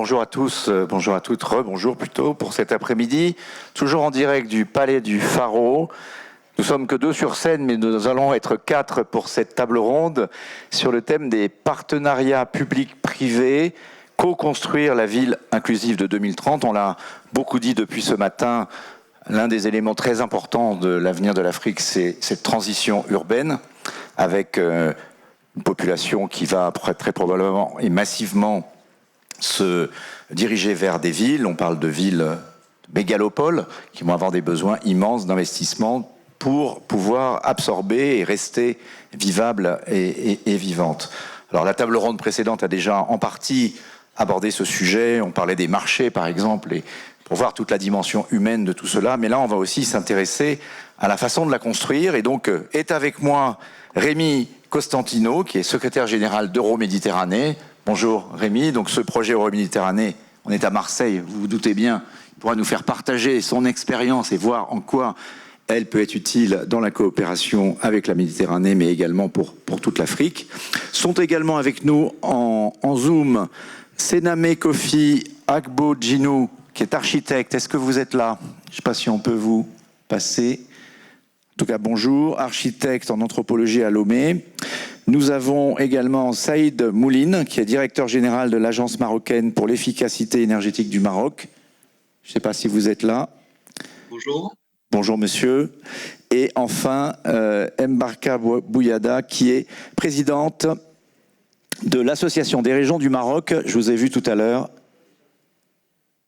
bonjour à tous, bonjour à toutes, rebonjour plutôt pour cet après-midi, toujours en direct du Palais du Pharo. Nous sommes que 2 sur scène, mais nous allons être 4 pour cette table ronde sur le thème des partenariats publics-privés, co-construire la ville inclusive de 2030. On l'a beaucoup dit depuis ce matin, l'un des éléments très importants de l'avenir de l'Afrique, c'est cette transition urbaine, avec une population qui va très probablement et massivement se diriger vers des villes. On parle de villes mégalopoles qui vont avoir des besoins immenses d'investissement pour pouvoir absorber et rester vivables et vivantes. Alors la table ronde précédente a déjà en partie abordé ce sujet. On parlait des marchés par exemple, et pour voir toute la dimension humaine de tout cela. Mais là, on va aussi s'intéresser à la façon de la construire. Et donc est avec moi Rémi Costantino, qui est secrétaire général d'Euroméditerranée. Bonjour Rémi, donc ce projet Euroméditerranée, on est à Marseille, vous vous doutez bien, il pourra nous faire partager son expérience et voir en quoi elle peut être utile dans la coopération avec la Méditerranée, mais également pour toute l'Afrique. Sont également avec nous en Zoom Sename Kofi Agbo-Djinou, qui est architecte. Est-ce que vous êtes là? Je ne sais pas si on peut vous passer. En tout cas, bonjour, architecte en anthropologie à Lomé. Nous avons également Saïd Mouline, qui est directeur général de l'Agence marocaine pour l'efficacité énergétique du Maroc. Je ne sais pas si vous êtes là. Bonjour. Bonjour monsieur. Et enfin, Mbarka Bouyada, qui est présidente de l'Association des régions du Maroc. Je vous ai vu tout à l'heure.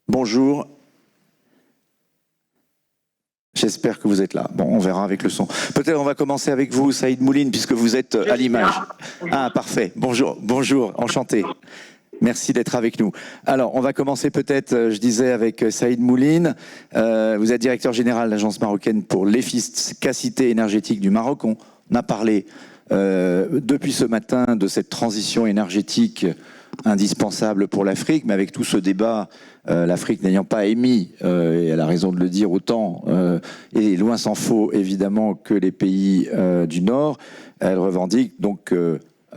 Bonjour. J'espère que vous êtes là. Bon, on verra avec le son. Peut-être on va commencer avec vous, Saïd Mouline, puisque vous êtes à l'image. Ah, parfait. Bonjour, bonjour, enchanté. Merci d'être avec nous. Alors, on va commencer peut-être, je disais, avec Saïd Mouline. Vous êtes directeur général de l'Agence marocaine pour l'efficacité énergétique du Maroc. On a parlé depuis ce matin de cette transition énergétique indispensable pour l'Afrique, mais avec tout ce débat, l'Afrique n'ayant pas émis, et elle a raison de le dire autant, et loin s'en faut évidemment que les pays du Nord, elle revendique donc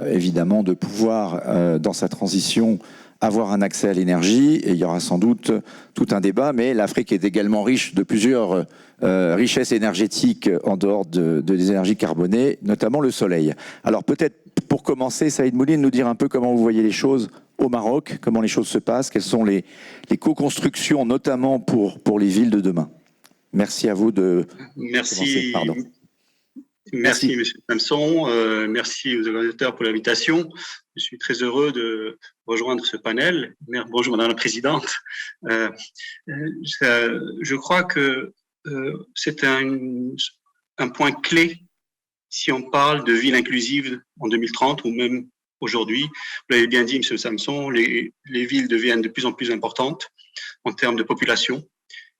évidemment de pouvoir, dans sa transition, avoir un accès à l'énergie, et il y aura sans doute tout un débat, mais l'Afrique est également riche de plusieurs richesses énergétiques en dehors des énergies carbonées, notamment le soleil. Alors peut-être pour commencer, Saïd Mouline, nous dire un peu comment vous voyez les choses au Maroc, comment les choses se passent, quelles sont les co-constructions, notamment pour les villes de demain. Merci à vous de commencer. Pardon. Merci, M. Samson. Merci aux organisateurs pour l'invitation. Je suis très heureux de rejoindre ce panel. Bonjour, Madame la Présidente. Je crois que c'est un point clé si on parle de ville inclusive en 2030 ou même aujourd'hui. Vous l'avez bien dit, M. Samson, les villes deviennent de plus en plus importantes en termes de population.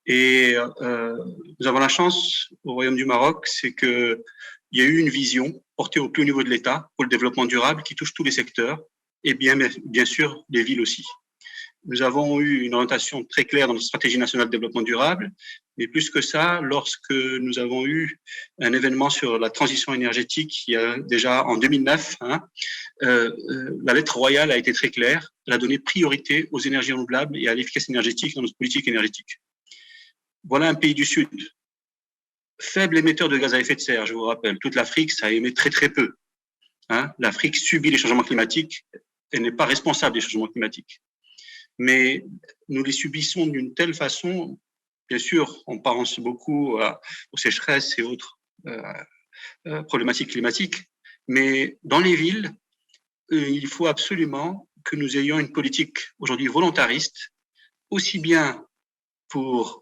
Et nous avons la chance au Royaume du Maroc, c'est qu'il y a eu une vision portée au plus haut niveau de l'État pour le développement durable qui touche tous les secteurs et bien sûr les villes aussi. Nous avons eu une orientation très claire dans notre stratégie nationale de développement durable, mais plus que ça, lorsque nous avons eu un événement sur la transition énergétique, il y a déjà en 2009, la lettre royale a été très claire. Elle a donné priorité aux énergies renouvelables et à l'efficacité énergétique dans notre politique énergétique. Voilà un pays du Sud, faible émetteur de gaz à effet de serre, je vous rappelle. Toute l'Afrique, ça émet très très peu. L'Afrique subit les changements climatiques, elle n'est pas responsable des changements climatiques. Mais nous les subissons d'une telle façon, bien sûr, on pense beaucoup aux sécheresses et autres problématiques climatiques, mais dans les villes, il faut absolument que nous ayons une politique aujourd'hui volontariste, aussi bien pour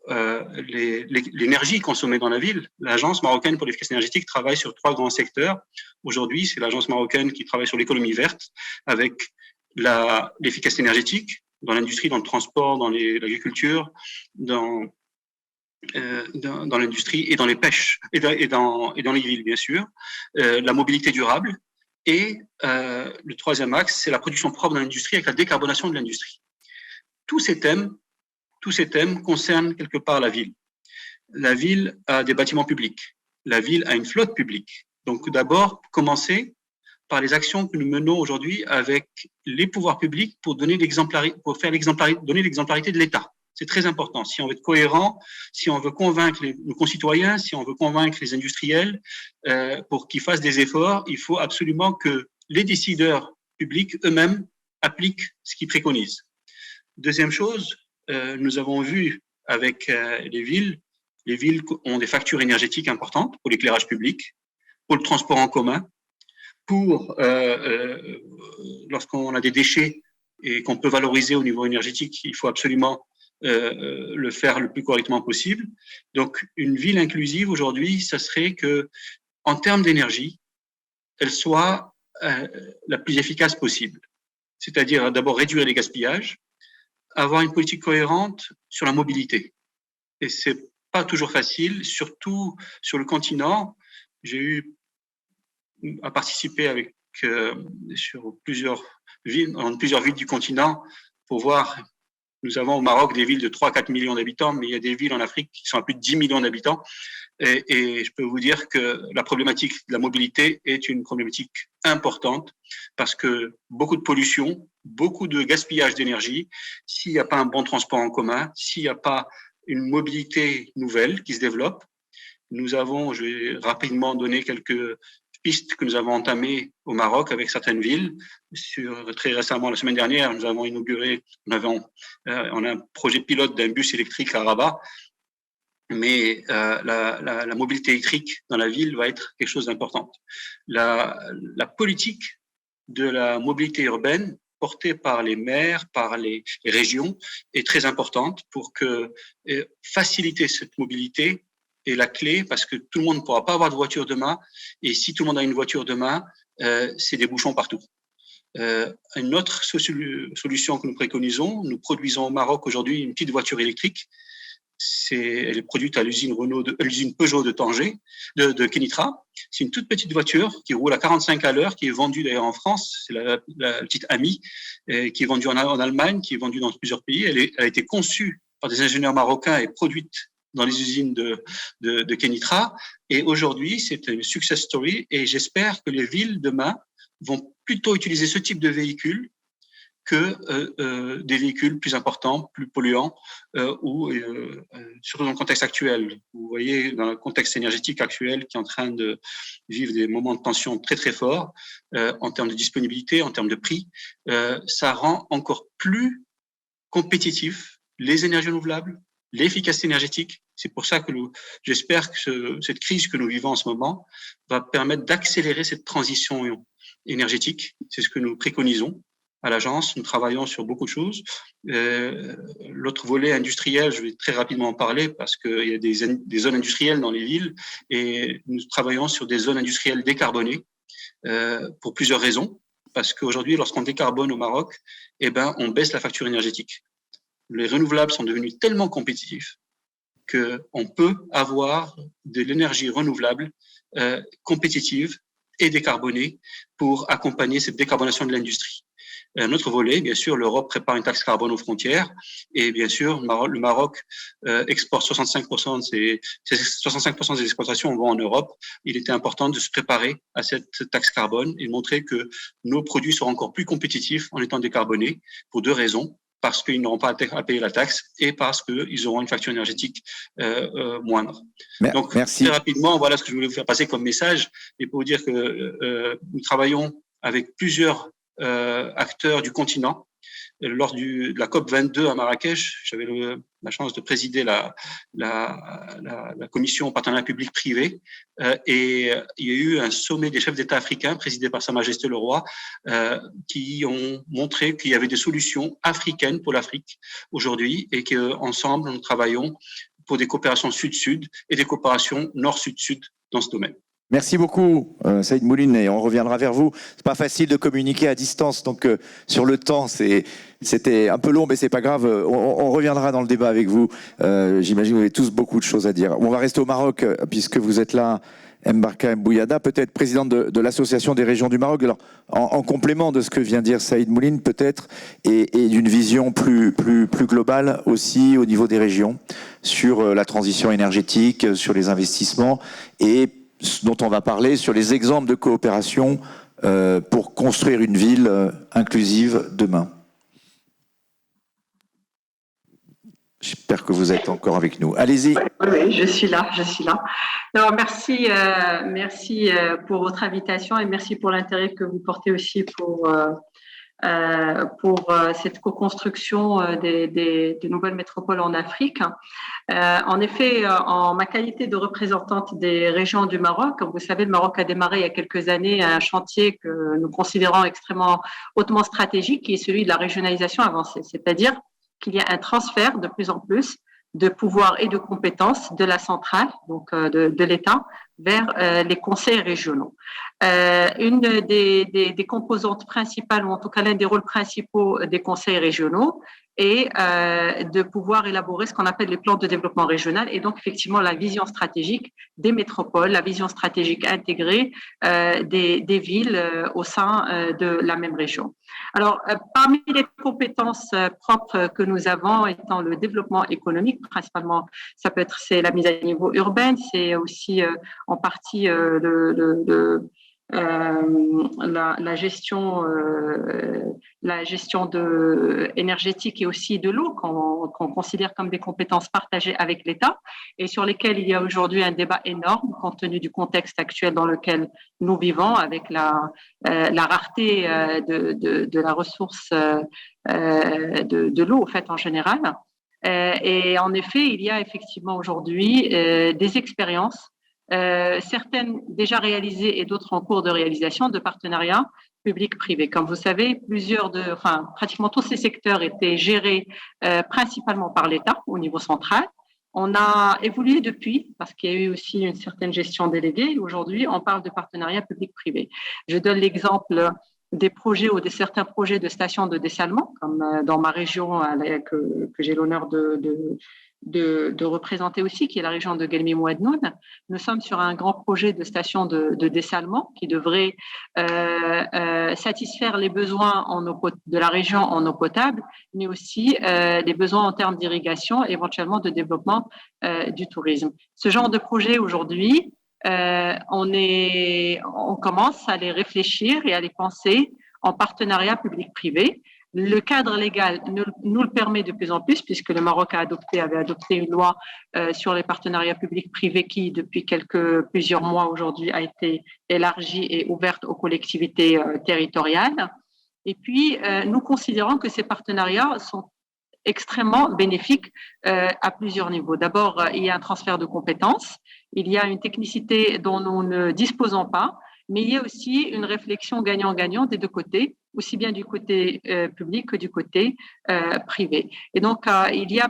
l'énergie consommée dans la ville. L'Agence marocaine pour l'efficacité énergétique travaille sur 3 grands secteurs. Aujourd'hui, c'est l'Agence marocaine qui travaille sur l'économie verte avec l'efficacité énergétique dans l'industrie, dans le transport, dans l'agriculture, dans l'industrie et dans les pêches et dans les villes, bien sûr. La mobilité durable et le 3e axe, c'est la production propre dans l'industrie avec la décarbonation de l'industrie. Tous ces thèmes concernent quelque part la ville. La ville a des bâtiments publics. La ville a une flotte publique. Donc, d'abord, commencer par les actions que nous menons aujourd'hui avec les pouvoirs publics pour donner donner l'exemplarité de l'État. C'est très important. Si on veut être cohérent, si on veut convaincre nos concitoyens, si on veut convaincre les industriels pour qu'ils fassent des efforts, il faut absolument que les décideurs publics eux-mêmes appliquent ce qu'ils préconisent. Deuxième chose, nous avons vu avec les villes ont des factures énergétiques importantes pour l'éclairage public, pour le transport en commun, pour lorsqu'on a des déchets et qu'on peut valoriser au niveau énergétique, il faut absolument le faire le plus correctement possible. Donc, une ville inclusive aujourd'hui, ça serait que, en termes d'énergie, elle soit la plus efficace possible. C'est-à-dire d'abord réduire les gaspillages, avoir une politique cohérente sur la mobilité. Et c'est pas toujours facile, surtout sur le continent. J'ai eu à participer avec sur plusieurs villes du continent pour voir. Nous avons au Maroc des villes de 3-4 millions d'habitants, mais il y a des villes en Afrique qui sont à plus de 10 millions d'habitants. Et je peux vous dire que la problématique de la mobilité est une problématique importante parce que beaucoup de pollution, beaucoup de gaspillage d'énergie, s'il n'y a pas un bon transport en commun, s'il n'y a pas une mobilité nouvelle qui se développe. Je vais rapidement donner quelques pistes que nous avons entamées au Maroc avec certaines villes. Très récemment, la semaine dernière, nous avons inauguré, on a un projet pilote d'un bus électrique à Rabat, mais la mobilité électrique dans la ville va être quelque chose d'important. La politique de la mobilité urbaine portée par les maires, par les régions, est très importante pour faciliter cette mobilité est la clé parce que tout le monde ne pourra pas avoir de voiture demain. Et si tout le monde a une voiture demain, c'est des bouchons partout. Une autre solution que nous préconisons, nous produisons au Maroc aujourd'hui une petite voiture électrique. Elle est produite à l'usine Peugeot de Tanger, de Kenitra. C'est une toute petite voiture qui roule à 45 à l'heure, qui est vendue d'ailleurs en France. C'est la petite Ami, qui est vendue en Allemagne, qui est vendue dans plusieurs pays. Elle a été conçue par des ingénieurs marocains et produite dans les usines de Kenitra. Et aujourd'hui, c'est une success story. Et j'espère que les villes demain vont plutôt utiliser ce type de véhicule que des véhicules plus importants, plus polluants, surtout dans le contexte actuel. Vous voyez, dans le contexte énergétique actuel qui est en train de vivre des moments de tension très très forts en termes de disponibilité, en termes de prix, ça rend encore plus compétitif les énergies renouvelables, l'efficacité énergétique. C'est pour ça que j'espère que cette crise que nous vivons en ce moment va permettre d'accélérer cette transition énergétique. C'est ce que nous préconisons à l'agence. Nous travaillons sur beaucoup de choses. L'autre volet industriel, je vais très rapidement en parler parce qu'il y a des zones industrielles dans les villes et nous travaillons sur des zones industrielles décarbonées pour plusieurs raisons. Parce qu'aujourd'hui, lorsqu'on décarbone au Maroc, on baisse la facture énergétique. Les renouvelables sont devenus tellement compétitifs qu'on peut avoir de l'énergie renouvelable compétitive et décarbonée pour accompagner cette décarbonation de l'industrie. Un autre volet, bien sûr, l'Europe prépare une taxe carbone aux frontières et bien sûr, le Maroc exporte 65% des exportations vont en Europe. Il était important de se préparer à cette taxe carbone et de montrer que nos produits seront encore plus compétitifs en étant décarbonés pour deux raisons. Parce qu'ils n'auront pas à payer la taxe et parce qu'ils auront une facture énergétique moindre. Donc, merci. Très rapidement, voilà ce que je voulais vous faire passer comme message et pour vous dire que nous travaillons avec plusieurs acteurs du continent. Lors de la COP22 à Marrakech, j'avais la chance de présider la commission partenariat public-privé et il y a eu un sommet des chefs d'État africains présidé par Sa Majesté le Roi qui ont montré qu'il y avait des solutions africaines pour l'Afrique aujourd'hui et qu'ensemble, nous travaillons pour des coopérations sud-sud et des coopérations nord-sud-sud dans ce domaine. Merci beaucoup, Saïd Mouline, et on reviendra vers vous. C'est pas facile de communiquer à distance, donc sur le temps, c'était un peu long, mais c'est pas grave. On reviendra dans le débat avec vous. J'imagine que vous avez tous beaucoup de choses à dire. On va rester au Maroc, puisque vous êtes là, Mbarka Mbouyada, peut-être présidente de l'Association des régions du Maroc. Alors, en complément de ce que vient dire Saïd Mouline, peut-être, et d'une vision plus globale aussi au niveau des régions, sur la transition énergétique, sur les investissements, et dont on va parler sur les exemples de coopération pour construire une ville inclusive demain. J'espère que vous êtes encore avec nous. Allez-y. Oui, je suis là. Alors, merci pour votre invitation et merci pour l'intérêt que vous portez aussi pour cette co-construction des nouvelles métropoles en Afrique. En effet, en ma qualité de représentante des régions du Maroc, comme vous savez, le Maroc a démarré il y a quelques années un chantier que nous considérons extrêmement hautement stratégique, qui est celui de la régionalisation avancée, c'est-à-dire qu'il y a un transfert de plus en plus de pouvoir et de compétences de la centrale, donc de l'État, vers les conseils régionaux. Une des composantes principales, ou en tout cas l'un des rôles principaux des conseils régionaux, est de pouvoir élaborer ce qu'on appelle les plans de développement régional et donc effectivement la vision stratégique des métropoles, la vision stratégique intégrée des villes au sein de la même région. Alors, parmi les compétences propres que nous avons étant le développement économique, principalement, c'est la mise à niveau urbaine, c'est aussi en partie la gestion énergétique et aussi de l'eau qu'on considère comme des compétences partagées avec l'État et sur lesquelles il y a aujourd'hui un débat énorme compte tenu du contexte actuel dans lequel nous vivons avec la rareté de la ressource de l'eau en fait en général. Et en effet, il y a effectivement aujourd'hui des expériences certaines déjà réalisées et d'autres en cours de réalisation de partenariats public-privé. Comme vous savez, pratiquement tous ces secteurs étaient gérés principalement par l'État au niveau central. On a évolué depuis parce qu'il y a eu aussi une certaine gestion déléguée. Aujourd'hui, on parle de partenariat public-privé. Je donne l'exemple des projets ou de certains projets de stations de dessalement, comme dans ma région que j'ai l'honneur de représenter aussi, qui est la région de Guelmim-Ouadnoun. Nous sommes sur un grand projet de station de dessalement qui devrait satisfaire les besoins de la région en eau potable, mais aussi les besoins en termes d'irrigation et éventuellement de développement du tourisme. Ce genre de projet aujourd'hui, on commence à les réfléchir et à les penser en partenariat public-privé. Le cadre légal nous le permet de plus en plus, puisque le Maroc avait adopté une loi sur les partenariats publics-privés qui, depuis plusieurs mois aujourd'hui, a été élargie et ouverte aux collectivités territoriales. Et puis, nous considérons que ces partenariats sont extrêmement bénéfiques à plusieurs niveaux. D'abord, il y a un transfert de compétences, il y a une technicité dont nous ne disposons pas, mais il y a aussi une réflexion gagnant-gagnant des deux côtés, aussi bien du côté public que du côté privé. Et donc, il y a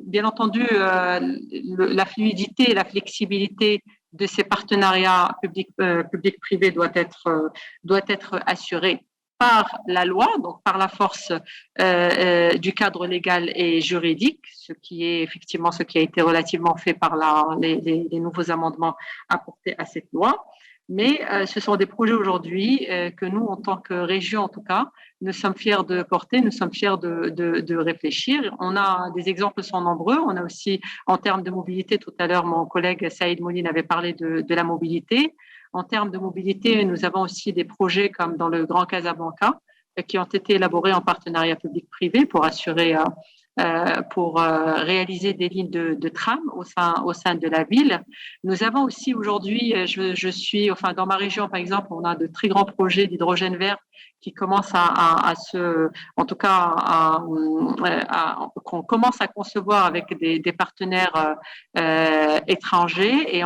bien entendu la fluidité et la flexibilité de ces partenariats public-privé doit être assurée par la loi, donc par la force du cadre légal et juridique, ce qui est effectivement ce qui a été relativement fait par les nouveaux amendements apportés à cette loi. Mais ce sont des projets aujourd'hui que nous, en tant que région en tout cas, nous sommes fiers de porter, nous sommes fiers de réfléchir. Des exemples sont nombreux. On a aussi, en termes de mobilité, tout à l'heure, mon collègue Saïd Mouline avait parlé de la mobilité. En termes de mobilité, nous avons aussi des projets comme dans le Grand Casablanca qui ont été élaborés en partenariat public-privé pour réaliser des lignes de tram au sein de la ville. Nous avons aussi aujourd'hui, dans ma région par exemple, on a de très grands projets d'hydrogène vert qui commencent qu'on commence à concevoir avec des partenaires étrangers et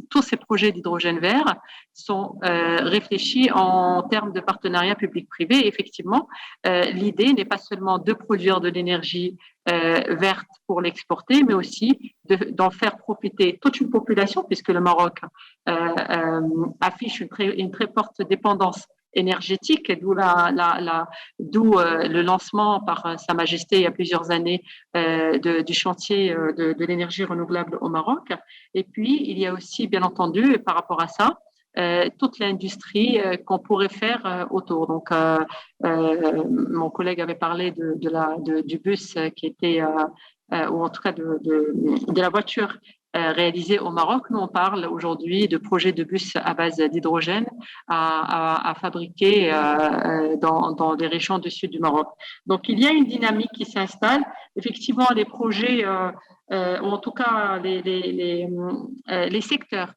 tous ces projets d'hydrogène vert sont réfléchis en termes de partenariat public-privé. Effectivement, l'idée n'est pas seulement de produire de l'énergie verte pour l'exporter, mais aussi d'en faire profiter toute une population, puisque le Maroc affiche une très forte dépendance énergétique, d'où le lancement par Sa Majesté il y a plusieurs années du chantier de l'énergie renouvelable au Maroc. Et puis, il y a aussi, bien entendu, par rapport à ça, toute l'industrie qu'on pourrait faire autour. Donc, mon collègue avait parlé du bus qui était ou en tout cas de la voiture réalisée au Maroc. Nous, on parle aujourd'hui de projets de bus à base d'hydrogène à fabriquer dans les régions du sud du Maroc. Donc, il y a une dynamique qui s'installe. Effectivement, les projets, ou en tout cas les secteurs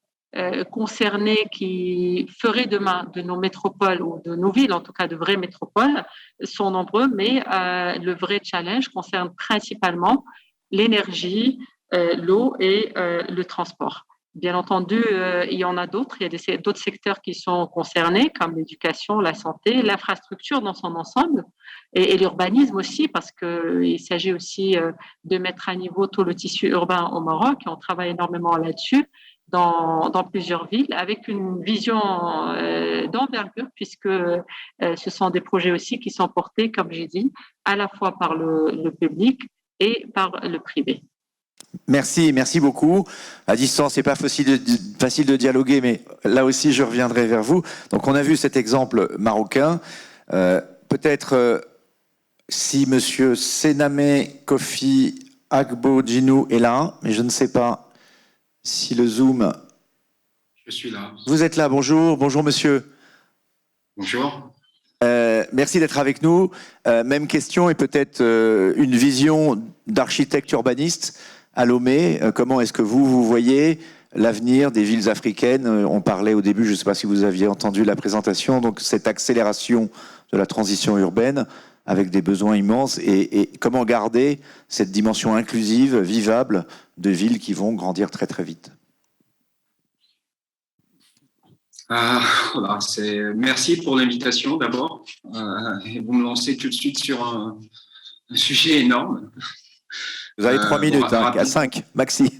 concernés qui feraient demain de nos métropoles ou de nos villes, en tout cas de vraies métropoles, sont nombreux, mais le vrai challenge concerne principalement l'énergie, l'eau et le transport. Bien entendu, il y en a d'autres. Il y a d'autres secteurs qui sont concernés, comme l'éducation, la santé, l'infrastructure dans son ensemble et l'urbanisme aussi, parce qu'il s'agit aussi de mettre à niveau tout le tissu urbain au Maroc. Et on travaille énormément là-dessus dans plusieurs villes, avec une vision d'envergure, puisque ce sont des projets aussi qui sont portés, comme j'ai dit, à la fois par le public et par le privé. Merci beaucoup. À distance, c'est pas facile de dialoguer, mais là aussi, je reviendrai vers vous. Donc, on a vu cet exemple marocain. Peut-être si Monsieur Sename Kofi Agbo-Djinou est là, mais je ne sais pas si le Zoom... Je suis là. Vous êtes là, bonjour monsieur. Bonjour. Merci d'être avec nous. Même question et peut-être une vision d'architecte urbaniste à Lomé. Comment est-ce que vous voyez l'avenir des villes africaines? On parlait au début, je ne sais pas si vous aviez entendu la présentation, donc cette accélération de la transition urbaine avec des besoins immenses et comment garder cette dimension inclusive, vivable de villes qui vont grandir très très vite. Voilà, merci pour l'invitation d'abord. Vous me lancez tout de suite sur un sujet énorme. Vous avez 3 minutes, à 5, maxi.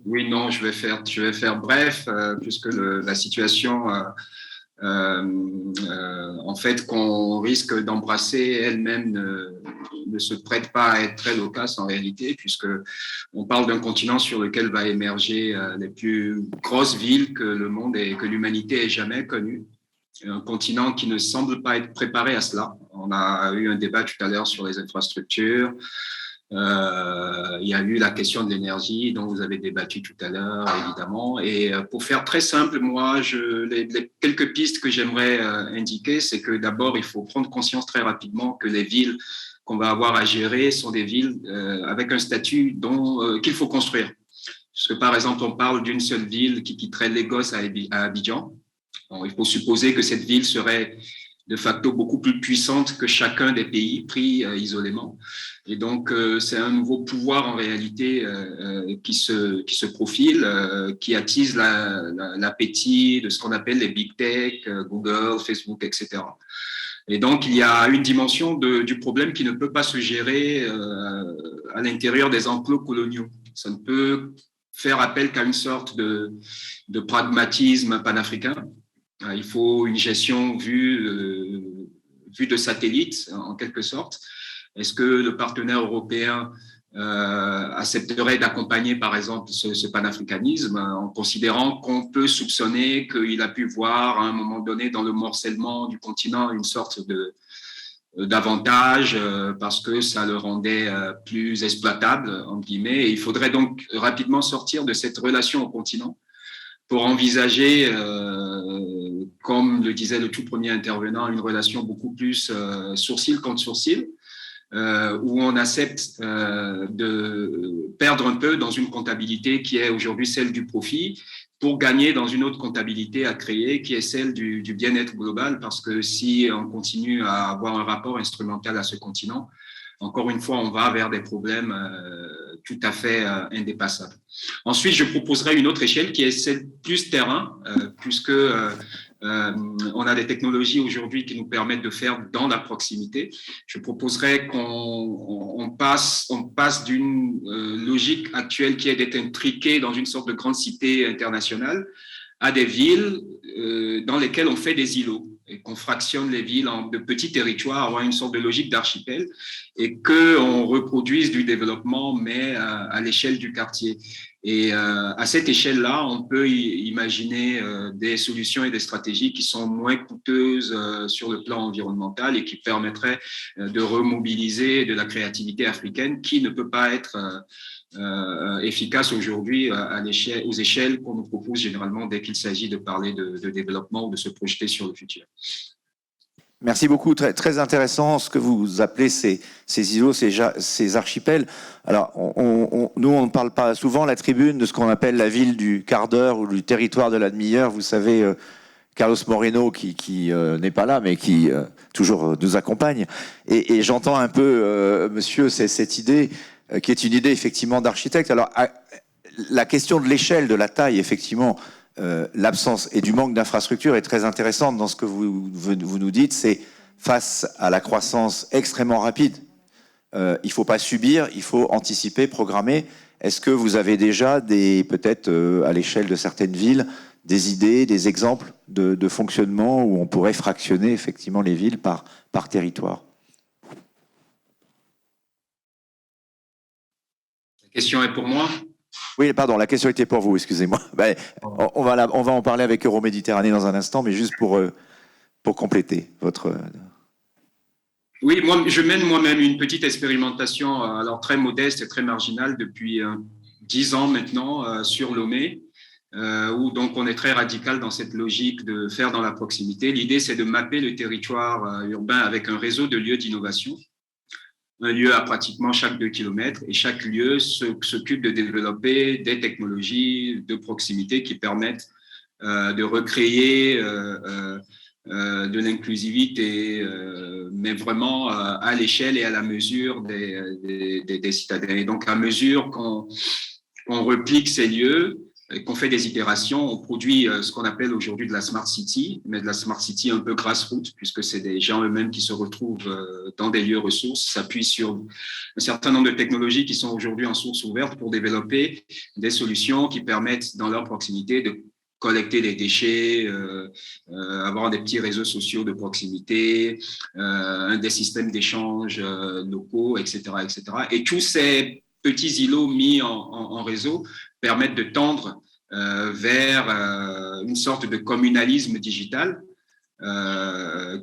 Oui, non, je vais faire bref, puisque la situation, en fait, qu'on risque d'embrasser elle-même ne se prête pas à être très loquace en réalité, puisque on parle d'un continent sur lequel va émerger les plus grosses villes que le monde et que l'humanité ait jamais connues. Un continent qui ne semble pas être préparé à cela. On a eu un débat tout à l'heure sur les infrastructures. Il y a eu la question de l'énergie dont vous avez débattu tout à l'heure, évidemment. Et pour faire très simple, moi, les quelques pistes que j'aimerais indiquer, c'est que d'abord, il faut prendre conscience très rapidement que les villes qu'on va avoir à gérer sont des villes avec un statut qu'il faut construire. Parce que, par exemple, on parle d'une seule ville qui quitterait Lagos à Abidjan. Bon, il faut supposer que cette ville serait de facto beaucoup plus puissante que chacun des pays pris isolément. Et donc, c'est un nouveau pouvoir en réalité qui se profile, qui attise l'appétit de ce qu'on appelle les big tech, Google, Facebook, etc. Et donc, il y a une dimension du problème qui ne peut pas se gérer à l'intérieur des enclos coloniaux. Ça ne peut faire appel qu'à une sorte de pragmatisme panafricain. Il faut une gestion vue de satellite, en quelque sorte. Est-ce que le partenaire européen accepterait d'accompagner, par exemple, ce panafricanisme en considérant qu'on peut soupçonner qu'il a pu voir à un moment donné dans le morcellement du continent une sorte d'avantage parce que ça le rendait plus exploitable, entre guillemets. Et il faudrait donc rapidement sortir de cette relation au continent pour envisager, comme le disait le tout premier intervenant, une relation beaucoup plus sourcil contre sourcil, où on accepte de perdre un peu dans une comptabilité qui est aujourd'hui celle du profit pour gagner dans une autre comptabilité à créer qui est celle du bien-être global, parce que si on continue à avoir un rapport instrumental à ce continent, encore une fois, on va vers des problèmes tout à fait indépassables. Ensuite, je proposerai une autre échelle qui est celle plus terrain, puisque on a des technologies aujourd'hui qui nous permettent de faire dans la proximité. Je proposerais qu'on passe d'une logique actuelle qui est d'être intriqué dans une sorte de grande cité internationale à des villes dans lesquelles on fait des îlots. et qu'on fractionne les villes en de petits territoires, avoir une sorte de logique d'archipel, et qu'on reproduise du développement, mais à l'échelle du quartier. Et à cette échelle-là, on peut imaginer des solutions et des stratégies qui sont moins coûteuses sur le plan environnemental et qui permettraient de remobiliser de la créativité africaine qui ne peut pas être efficace aujourd'hui aux échelles qu'on nous propose généralement dès qu'il s'agit de parler de développement ou de se projeter sur le futur. Merci beaucoup, très, très intéressant ce que vous appelez ces îlots, ces archipels. Alors, nous, on ne parle pas souvent à la tribune de ce qu'on appelle la ville du quart d'heure ou du territoire de la demi-heure. Vous savez, Carlos Moreno, qui n'est pas là, mais qui toujours nous accompagne. Et j'entends un peu, monsieur, cette idée, qui est une idée effectivement d'architecte. Alors, la question de l'échelle, de la taille, effectivement, l'absence et du manque d'infrastructures est très intéressante dans ce que vous nous dites. C'est face à la croissance extrêmement rapide. Il ne faut pas subir, il faut anticiper, programmer. Est-ce que vous avez déjà peut-être à l'échelle de certaines villes, des idées, des exemples de fonctionnement où on pourrait fractionner effectivement les villes par territoire? La question est pour moi? Oui, pardon, la question était pour vous, excusez-moi. Ben, on va en parler avec Euroméditerranée dans un instant, mais juste pour compléter votre... Oui, je mène moi-même une petite expérimentation, alors très modeste et très marginale, depuis 10 ans maintenant, sur Lomé, où donc on est très radical dans cette logique de faire dans la proximité. L'idée, c'est de mapper le territoire urbain avec un réseau de lieux d'innovation. Un lieu à pratiquement chaque 2 kilomètres, et chaque lieu s'occupe de développer des technologies de proximité qui permettent de recréer de l'inclusivité, mais vraiment à l'échelle et à la mesure des citadins. Et donc, à mesure qu'on replique ces lieux, qu'on fait des itérations, on produit ce qu'on appelle aujourd'hui de la Smart City, mais de la Smart City un peu grassroots, puisque c'est des gens eux-mêmes qui se retrouvent dans des lieux ressources, s'appuient sur un certain nombre de technologies qui sont aujourd'hui en source ouverte pour développer des solutions qui permettent, dans leur proximité, de collecter les déchets, avoir des petits réseaux sociaux de proximité, des systèmes d'échange locaux, etc., etc. Et tous ces petits îlots mis en réseau permettent de tendre vers une sorte de communalisme digital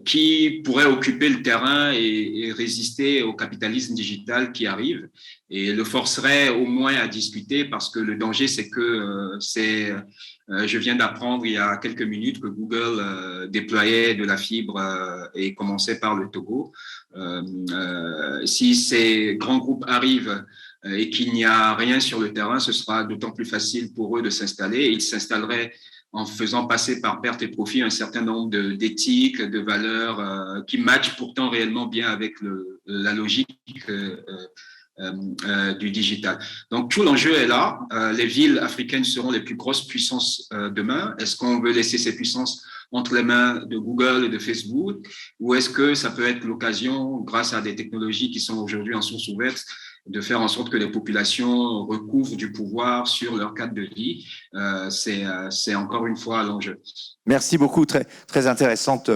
qui pourrait occuper le terrain et résister au capitalisme digital qui arrive, et le forcerait au moins à discuter, parce que le danger, c'est que je viens d'apprendre il y a quelques minutes que Google déployait de la fibre et commençait par le Togo. Si ces grands groupes arrivent et qu'il n'y a rien sur le terrain, ce sera d'autant plus facile pour eux de s'installer. Ils s'installeraient en faisant passer par perte et profit un certain nombre d'éthiques, de valeurs qui matchent pourtant réellement bien avec la logique du digital. Donc tout l'enjeu est là. Les villes africaines seront les plus grosses puissances demain. Est-ce qu'on veut laisser ces puissances entre les mains de Google et de Facebook, ou est-ce que ça peut être l'occasion, grâce à des technologies qui sont aujourd'hui en source ouverte, de faire en sorte que les populations recouvrent du pouvoir sur leur cadre de vie? C'est encore une fois l'enjeu. Merci beaucoup, très, très intéressante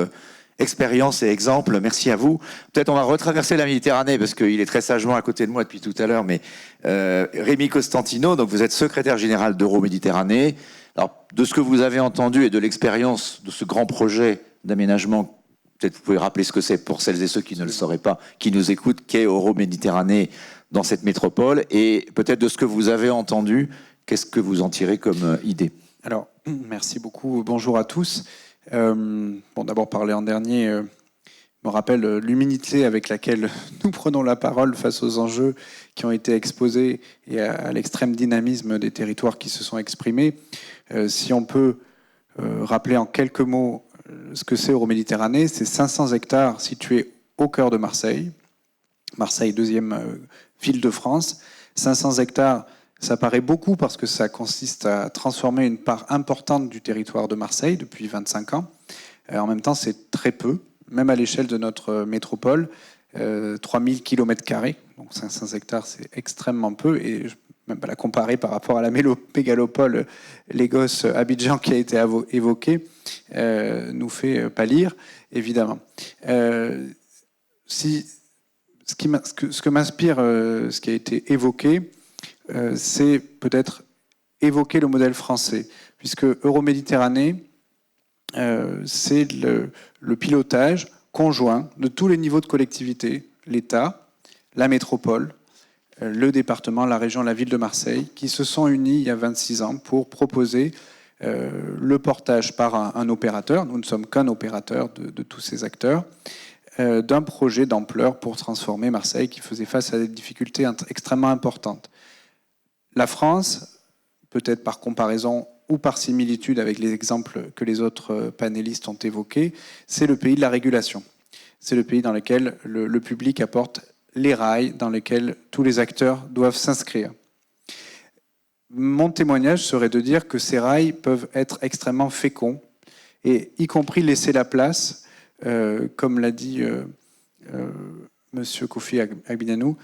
expérience et exemple. Merci à vous. Peut-être on va retraverser la Méditerranée, parce qu'il est très sagement à côté de moi depuis tout à l'heure, mais Rémi Costantino, donc vous êtes secrétaire général d'Euroméditerranée. Alors, de ce que vous avez entendu et de l'expérience de ce grand projet d'aménagement, peut-être vous pouvez rappeler ce que c'est pour celles et ceux qui ne le sauraient pas, qui nous écoutent, qu'est Euroméditerranée dans cette métropole, et peut-être de ce que vous avez entendu, qu'est-ce que vous en tirez comme idée? Alors, merci beaucoup. Bonjour à tous. D'abord, parler en dernier me rappelle l'humilité avec laquelle nous prenons la parole face aux enjeux qui ont été exposés et à l'extrême dynamisme des territoires qui se sont exprimés. Si on peut rappeler en quelques mots ce que c'est Euroméditerranée, c'est 500 hectares situés au cœur de Marseille. Marseille, deuxième ville de France. 500 hectares, ça paraît beaucoup parce que ça consiste à transformer une part importante du territoire de Marseille depuis 25 ans. En même temps, c'est très peu, même à l'échelle de notre métropole, 3000 km². Donc 500 hectares, c'est extrêmement peu. Et même pas la comparer par rapport à la mégalopole Lagos-Abidjan qui a été évoquée, nous fait pâlir, évidemment. Ce que m'inspire ce qui a été évoqué, c'est peut-être évoquer le modèle français, puisque Euroméditerranée, c'est le pilotage conjoint de tous les niveaux de collectivité, l'État, la métropole, le département, la région, la ville de Marseille, qui se sont unis il y a 26 ans pour proposer le portage par un opérateur, nous ne sommes qu'un opérateur de tous ces acteurs, d'un projet d'ampleur pour transformer Marseille qui faisait face à des difficultés extrêmement importantes. La France, peut-être par comparaison ou par similitude avec les exemples que les autres panélistes ont évoqués, c'est le pays de la régulation. C'est le pays dans lequel le public apporte les rails dans lesquels tous les acteurs doivent s'inscrire. Mon témoignage serait de dire que ces rails peuvent être extrêmement féconds, et y compris laisser la place, comme l'a dit Monsieur Kofi Agbenienou,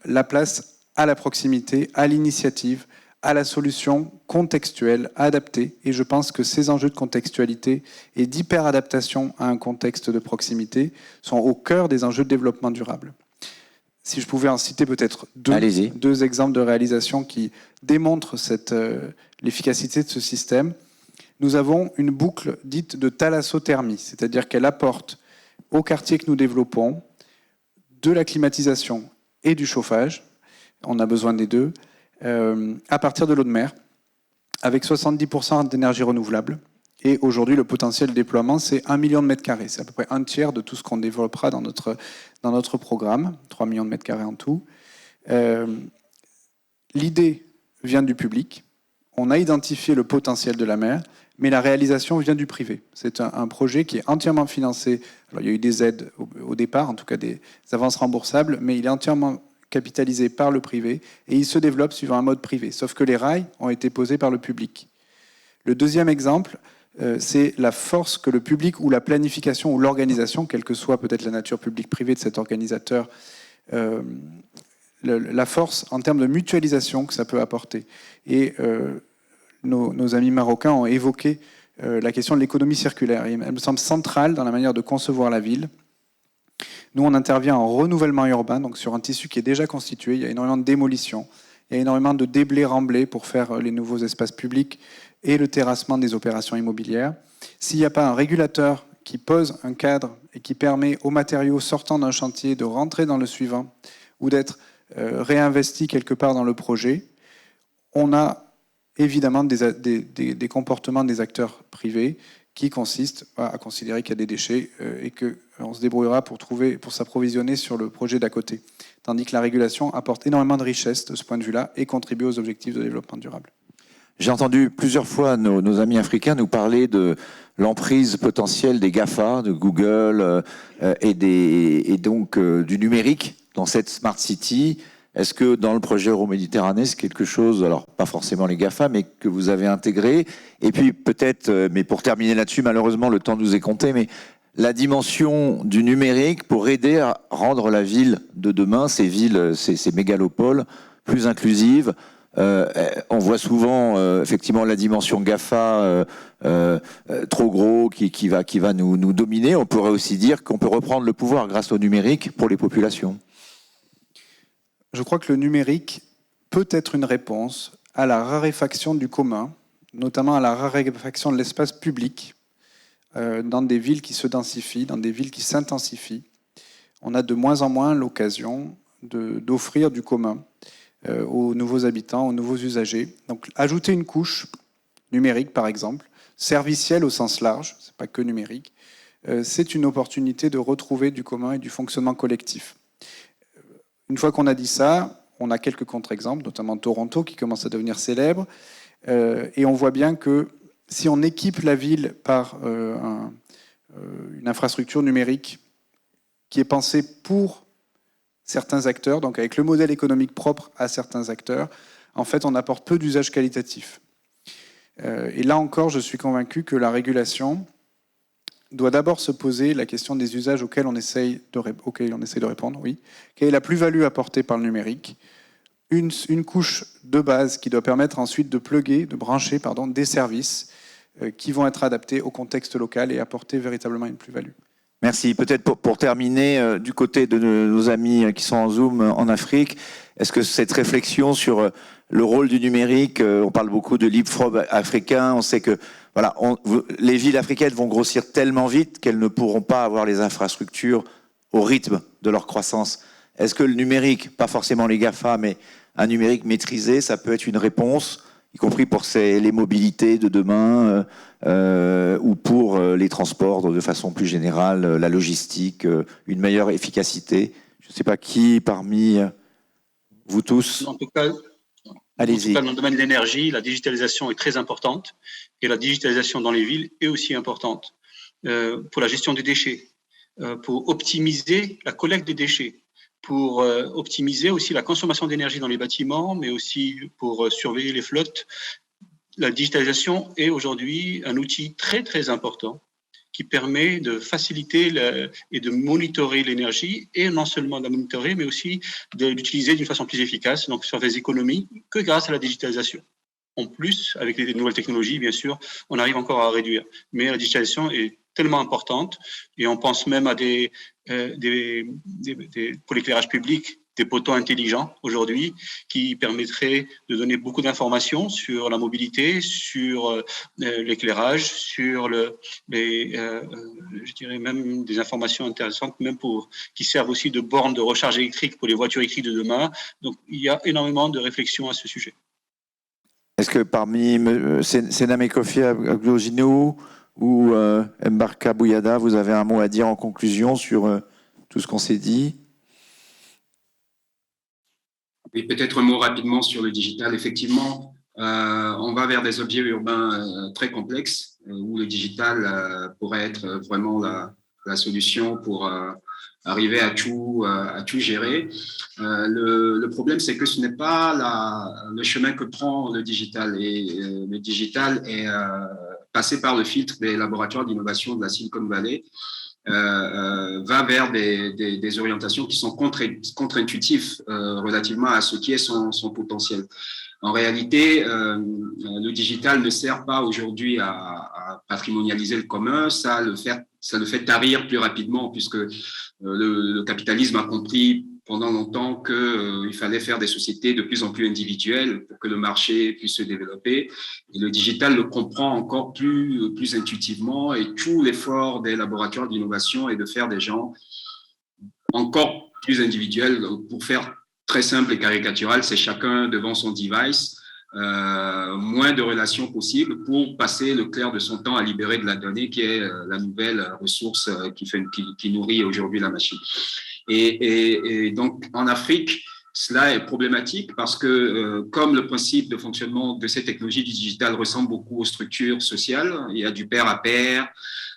la place à la proximité, à l'initiative, à la solution contextuelle, adaptée. Et je pense que ces enjeux de contextualité et d'hyper-adaptation à un contexte de proximité sont au cœur des enjeux de développement durable. Si je pouvais en citer peut-être deux exemples de réalisation qui démontrent l'efficacité de ce système. Nous avons une boucle dite de thalassothermie, c'est-à-dire qu'elle apporte au quartier que nous développons de la climatisation et du chauffage, on a besoin des deux, à partir de l'eau de mer, avec 70% d'énergie renouvelable. Et aujourd'hui, le potentiel de déploiement, c'est 1 million de mètres carrés. C'est à peu près un tiers de tout ce qu'on développera dans notre programme, 3 millions de mètres carrés en tout. L'idée vient du public. On a identifié le potentiel de la mer, mais la réalisation vient du privé. C'est un projet qui est entièrement financé. Alors, il y a eu des aides au départ, en tout cas des avances remboursables, mais il est entièrement capitalisé par le privé et il se développe suivant un mode privé. Sauf que les rails ont été posés par le public. Le deuxième exemple, c'est la force que le public ou la planification ou l'organisation, quelle que soit peut-être la nature publique-privée de cet organisateur, la force en termes de mutualisation que ça peut apporter. Et nos amis marocains ont évoqué la question de l'économie circulaire. Et elle me semble centrale dans la manière de concevoir la ville. Nous, on intervient en renouvellement urbain, donc sur un tissu qui est déjà constitué. Il y a énormément de démolition, il y a énormément de déblais-remblais pour faire les nouveaux espaces publics et le terrassement des opérations immobilières. S'il n'y a pas un régulateur qui pose un cadre et qui permet aux matériaux sortant d'un chantier de rentrer dans le suivant ou d'être réinvestis quelque part dans le projet, on a évidemment des comportements des acteurs privés qui consistent à considérer qu'il y a des déchets et qu'on se débrouillera pour s'approvisionner sur le projet d'à côté. Tandis que la régulation apporte énormément de richesse de ce point de vue-là et contribue aux objectifs de développement durable. J'ai entendu plusieurs fois nos amis africains nous parler de l'emprise potentielle des GAFA, de Google et donc du numérique dans cette Smart City. Est-ce que dans le projet Euroméditerranée, c'est quelque chose, alors pas forcément les GAFA, mais que vous avez intégré? Et puis peut-être, mais pour terminer là-dessus, malheureusement le temps nous est compté, mais la dimension du numérique pour aider à rendre la ville de demain, ces villes, ces mégalopoles, plus inclusives. On voit souvent effectivement la dimension GAFA trop gros qui va nous dominer. On pourrait aussi dire qu'on peut reprendre le pouvoir grâce au numérique pour les populations. Je crois que le numérique peut être une réponse à la raréfaction du commun, notamment à la raréfaction de l'espace public dans des villes qui se densifient, dans des villes qui s'intensifient. On a de moins en moins l'occasion d'offrir du commun aux nouveaux habitants, aux nouveaux usagers. Donc ajouter une couche numérique, par exemple, servicielle au sens large, c'est pas que numérique, c'est une opportunité de retrouver du commun et du fonctionnement collectif. Une fois qu'on a dit ça, on a quelques contre-exemples, notamment Toronto, qui commence à devenir célèbre, et on voit bien que si on équipe la ville par une infrastructure numérique qui est pensée pour certains acteurs, donc avec le modèle économique propre à certains acteurs, en fait, on apporte peu d'usages qualitatifs. Et là encore, je suis convaincu que la régulation doit d'abord se poser la question des usages auxquels on essaye de répondre. Oui. Quelle est la plus-value apportée par le numérique? une couche de base qui doit permettre ensuite de brancher des services qui vont être adaptés au contexte local et apporter véritablement une plus-value. Merci. Peut-être pour terminer, du côté de nos amis qui sont en Zoom en Afrique, est-ce que cette réflexion sur le rôle du numérique, on parle beaucoup de leapfrog africain, on sait que voilà, les villes africaines vont grossir tellement vite qu'elles ne pourront pas avoir les infrastructures au rythme de leur croissance. Est-ce que le numérique, pas forcément les GAFA, mais un numérique maîtrisé, ça peut être une réponse, y compris pour les mobilités de demain ou pour les transports de façon plus générale, la logistique, une meilleure efficacité? Je ne sais pas qui parmi vous tous. En tout cas, allez-y. Dans le domaine de l'énergie, la digitalisation est très importante et la digitalisation dans les villes est aussi importante pour la gestion des déchets, pour optimiser la collecte des déchets, pour optimiser aussi la consommation d'énergie dans les bâtiments, mais aussi pour surveiller les flottes. La digitalisation est aujourd'hui un outil très, très important qui permet de faciliter et de monitorer l'énergie, et non seulement de la monitorer, mais aussi de l'utiliser d'une façon plus efficace, donc sur des économies, que grâce à la digitalisation. En plus, avec les nouvelles technologies, bien sûr, on arrive encore à réduire. Mais la digitalisation est tellement importante, et on pense même à pour l'éclairage public, des poteaux intelligents aujourd'hui qui permettraient de donner beaucoup d'informations sur la mobilité, sur l'éclairage, sur je dirais même des informations intéressantes, même qui servent aussi de bornes de recharge électrique pour les voitures électriques de demain. Donc, il y a énormément de réflexions à ce sujet. Est-ce que parmi Senam Kofi Agglogino ou Mbarka Bouyada, vous avez un mot à dire en conclusion sur tout ce qu'on s'est dit? Oui, peut-être un mot rapidement sur le digital. Effectivement, on va vers des objets urbains très complexes où le digital pourrait être vraiment la solution pour arriver à tout gérer. Le problème, c'est que ce n'est pas le chemin que prend le digital. Et le digital est passé par le filtre des laboratoires d'innovation de la Silicon Valley. Va vers des orientations qui sont contre-intuitives relativement à ce qui est son potentiel. En réalité, le digital ne sert pas aujourd'hui à patrimonialiser le commun, ça le fait tarir plus rapidement, puisque le capitalisme a compris pendant longtemps qu'il fallait faire des sociétés de plus en plus individuelles pour que le marché puisse se développer. Et le digital le comprend encore plus intuitivement, et tout l'effort des laboratoires d'innovation est de faire des gens encore plus individuels. Pour faire très simple et caricatural, c'est chacun devant son device, moins de relations possibles pour passer le clair de son temps à libérer de la donnée qui est la nouvelle ressource qui nourrit aujourd'hui la machine. Et donc, en Afrique, cela est problématique parce que, comme le principe de fonctionnement de ces technologies du digital ressemble beaucoup aux structures sociales, il y a du pair à pair,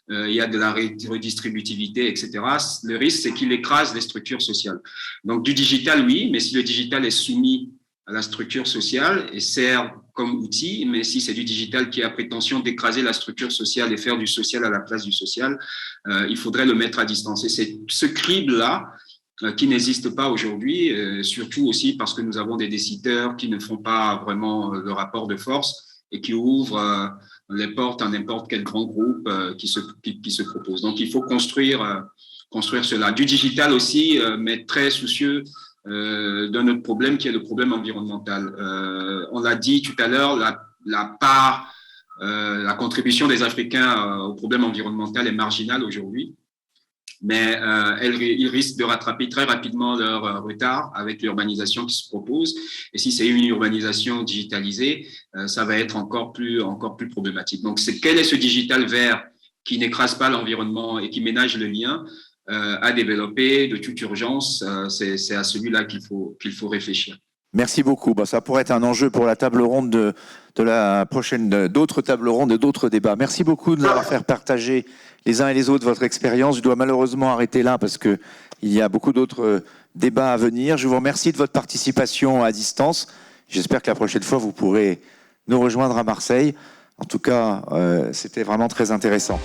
il y a de la redistributivité, etc. Le risque, c'est qu'il écrase les structures sociales. Donc, du digital, oui, mais si le digital est soumis à la structure sociale et sert comme outil, mais si c'est du digital qui a prétention d'écraser la structure sociale et faire du social à la place du social, il faudrait le mettre à distance. Et c'est ce crible-là qui n'existe pas aujourd'hui, surtout aussi parce que nous avons des décideurs qui ne font pas vraiment le rapport de force et qui ouvrent les portes à n'importe quel grand groupe qui se propose. Donc, il faut construire cela. Du digital aussi, mais très soucieux d'un autre problème qui est le problème environnemental. On l'a dit tout à l'heure, la contribution des Africains au problème environnemental est marginale aujourd'hui, mais ils risquent de rattraper très rapidement leur retard avec l'urbanisation qui se propose. Et si c'est une urbanisation digitalisée, ça va être encore plus problématique. Donc, quel est ce digital vert qui n'écrase pas l'environnement et qui ménage le lien à développer de toute urgence? C'est à celui-là qu'il faut réfléchir. Merci beaucoup. Ça pourrait être un enjeu pour la table ronde de la prochaine, d'autres tables rondes et d'autres débats. Merci beaucoup de nous avoir fait partager les uns et les autres votre expérience. Je dois malheureusement arrêter là parce qu'il y a beaucoup d'autres débats à venir. Je vous remercie de votre participation à distance. J'espère que la prochaine fois, vous pourrez nous rejoindre à Marseille. En tout cas, c'était vraiment très intéressant.